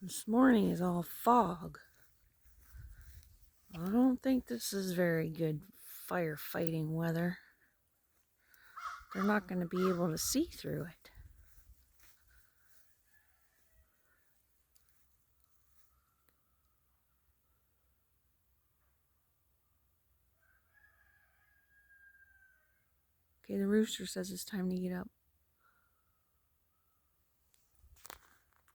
This morning is all fog. I don't think this is very good firefighting weather. They're not going to be able to see through it. Okay, the rooster says it's time to get up.